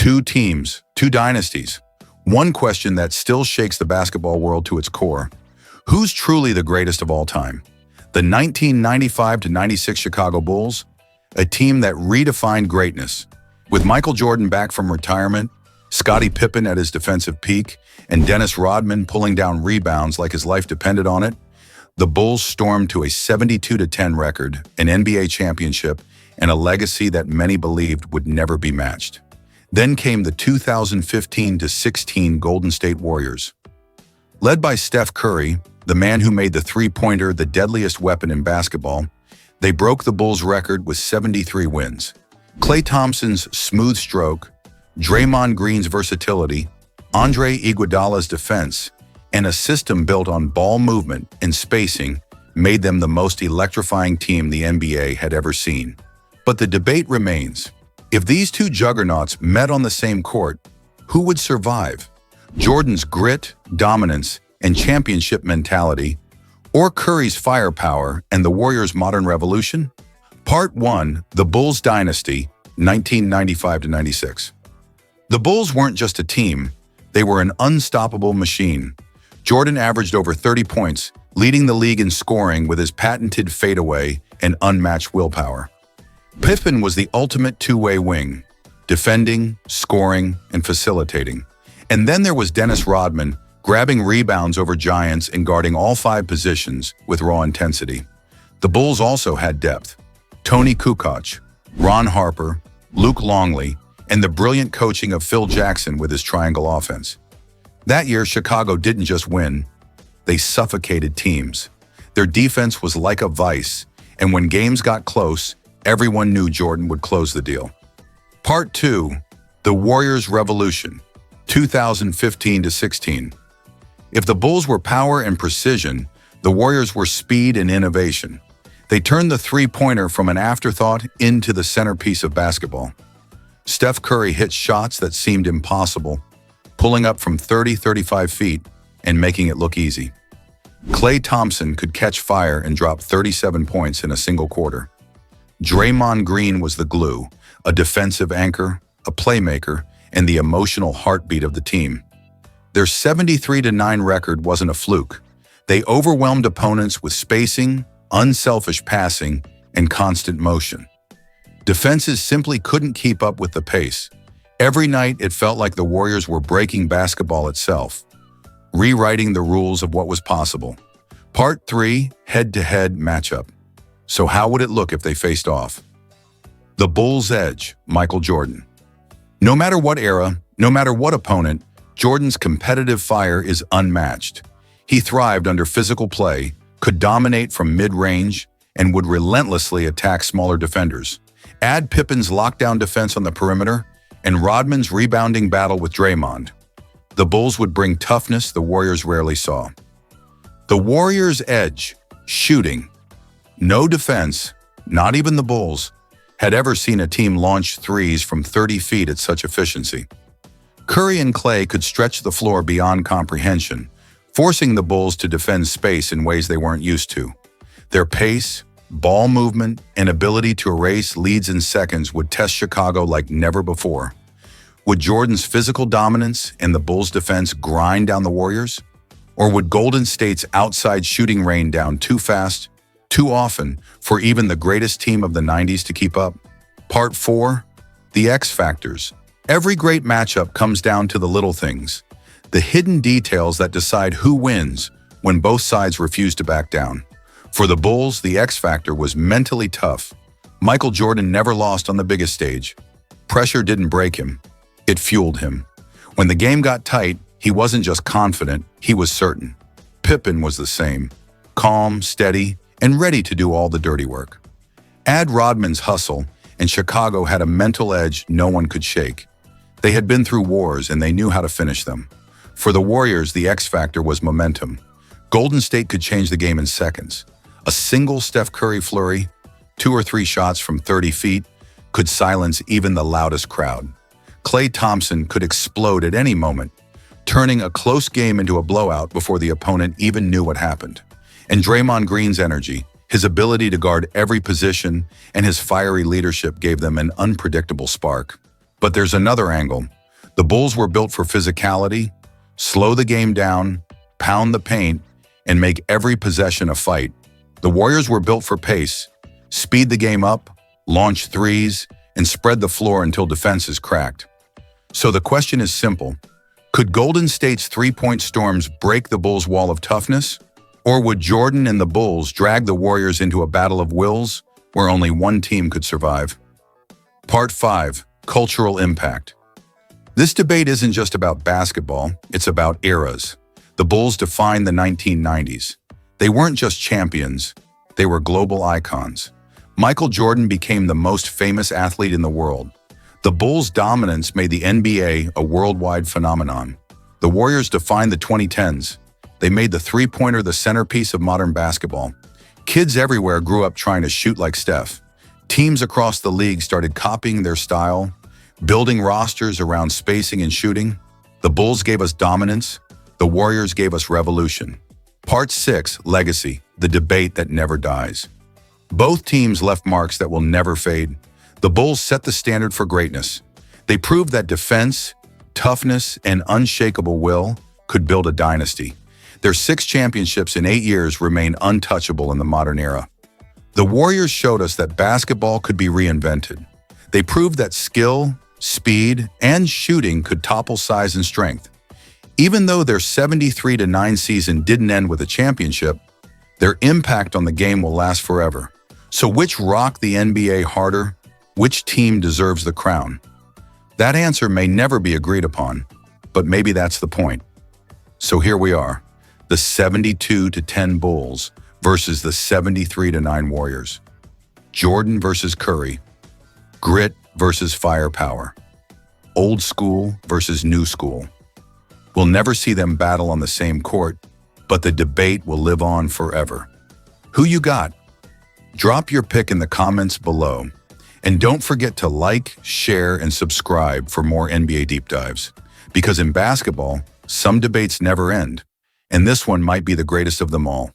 Two teams, two dynasties. One question that still shakes the basketball world to its core. Who's truly the greatest of all time? The 1995-96 Chicago Bulls, a team that redefined greatness. With Michael Jordan back from retirement, Scottie Pippen at his defensive peak, and Dennis Rodman pulling down rebounds like his life depended on it, the Bulls stormed to a 72-10 record, an NBA championship, and a legacy that many believed would never be matched. Then came the 2015-16 Golden State Warriors. Led by Steph Curry, the man who made the three-pointer the deadliest weapon in basketball, they broke the Bulls' record with 73 wins. Klay Thompson's smooth stroke, Draymond Green's versatility, Andre Iguodala's defense, and a system built on ball movement and spacing made them the most electrifying team the NBA had ever seen. But the debate remains. If these two juggernauts met on the same court, who would survive? Jordan's grit, dominance, and championship mentality, or Curry's firepower and the Warriors' modern revolution? Part 1, The Bulls Dynasty, 1995-96. The Bulls weren't just a team, they were an unstoppable machine. Jordan averaged over 30 points, leading the league in scoring with his patented fadeaway and unmatched willpower. Pippen was the ultimate two-way wing, defending, scoring, and facilitating. And then there was Dennis Rodman, grabbing rebounds over giants and guarding all 5 positions with raw intensity. The Bulls also had depth. Tony Kukoc, Ron Harper, Luke Longley, and the brilliant coaching of Phil Jackson with his triangle offense. That year, Chicago didn't just win, they suffocated teams. Their defense was like a vice, and when games got close, everyone knew Jordan would close the deal. Part 2, The Warriors' Revolution, 2015-16. If the Bulls were power and precision, the Warriors were speed and innovation. They turned the three-pointer from an afterthought into the centerpiece of basketball. Steph Curry hit shots that seemed impossible, pulling up from 30-35 feet and making it look easy. Klay Thompson could catch fire and drop 37 points in a single quarter. Draymond Green was the glue, a defensive anchor, a playmaker, and the emotional heartbeat of the team. Their 73-9 record wasn't a fluke. They overwhelmed opponents with spacing, unselfish passing, and constant motion. Defenses simply couldn't keep up with the pace. Every night, it felt like the Warriors were breaking basketball itself, rewriting the rules of what was possible. Part 3, Head-to-head matchup. So how would it look if they faced off? The Bulls' edge, Michael Jordan. No matter what era, no matter what opponent, Jordan's competitive fire is unmatched. He thrived under physical play, could dominate from mid-range, and would relentlessly attack smaller defenders. Add Pippen's lockdown defense on the perimeter, and Rodman's rebounding battle with Draymond. The Bulls would bring toughness the Warriors rarely saw. The Warriors' edge, shooting. No defense, not even the Bulls, had ever seen a team launch threes from 30 feet at such efficiency. Curry and Klay could stretch the floor beyond comprehension, forcing the Bulls to defend space in ways they weren't used to. Their pace, ball movement, and ability to erase leads in seconds would test Chicago like never before. Would Jordan's physical dominance and the Bulls' defense grind down the Warriors? Or would Golden State's outside shooting rain down too fast, too often, for even the greatest team of the 90s to keep up? Part 4, The X Factors. Every great matchup comes down to the little things, the hidden details that decide who wins when both sides refuse to back down. For the Bulls, the X factor was mentally tough. Michael Jordan never lost on the biggest stage. Pressure didn't break him, it fueled him. When the game got tight, he wasn't just confident, he was certain. Pippen was the same, calm, steady, and ready to do all the dirty work. Add Rodman's hustle, and Chicago had a mental edge no one could shake. They had been through wars and they knew how to finish them. For the Warriors, the X factor was momentum. Golden State could change the game in seconds. A single Steph Curry flurry, 2 or 3 shots from 30 feet, could silence even the loudest crowd. Klay Thompson could explode at any moment, turning a close game into a blowout before the opponent even knew what happened. And Draymond Green's energy, his ability to guard every position, and his fiery leadership gave them an unpredictable spark. But there's another angle, The Bulls were built for physicality, slow the game down, pound the paint, and make every possession a fight. The Warriors were built for pace, speed the game up, launch threes, and spread the floor until defenses cracked. So the question is simple. Could Golden State's three-point storms break the Bulls' wall of toughness? Or would Jordan and the Bulls drag the Warriors into a battle of wills where only one team could survive? Part 5. Cultural Impact. This debate isn't just about basketball, it's about eras. The Bulls defined the 1990s. They weren't just champions, they were global icons. Michael Jordan became the most famous athlete in the world. The Bulls' dominance made the NBA a worldwide phenomenon. The Warriors defined the 2010s. They made the three-pointer the centerpiece of modern basketball. Kids everywhere grew up trying to shoot like Steph. Teams across the league started copying their style, building rosters around spacing and shooting. The Bulls gave us dominance. The Warriors gave us revolution. Part 6. Legacy, the debate that never dies. Both teams left marks that will never fade. The Bulls set the standard for greatness. They proved that defense, toughness, and unshakable will could build a dynasty. Their 6 championships in 8 years remain untouchable in the modern era. The Warriors showed us that basketball could be reinvented. They proved that skill, speed, and shooting could topple size and strength. Even though their 73-9 season didn't end with a championship, their impact on the game will last forever. So which rocked the NBA harder? Which team deserves the crown? That answer may never be agreed upon, but maybe that's the point. So here we are, the 72-10 Bulls versus the 73-9 Warriors. Jordan versus Curry. Grit versus firepower. Old school versus new school. We'll never see them battle on the same court, but the debate will live on forever. Who you got? Drop your pick in the comments below. And don't forget to like, share, and subscribe for more NBA deep dives. Because in basketball, some debates never end, and this one might be the greatest of them all.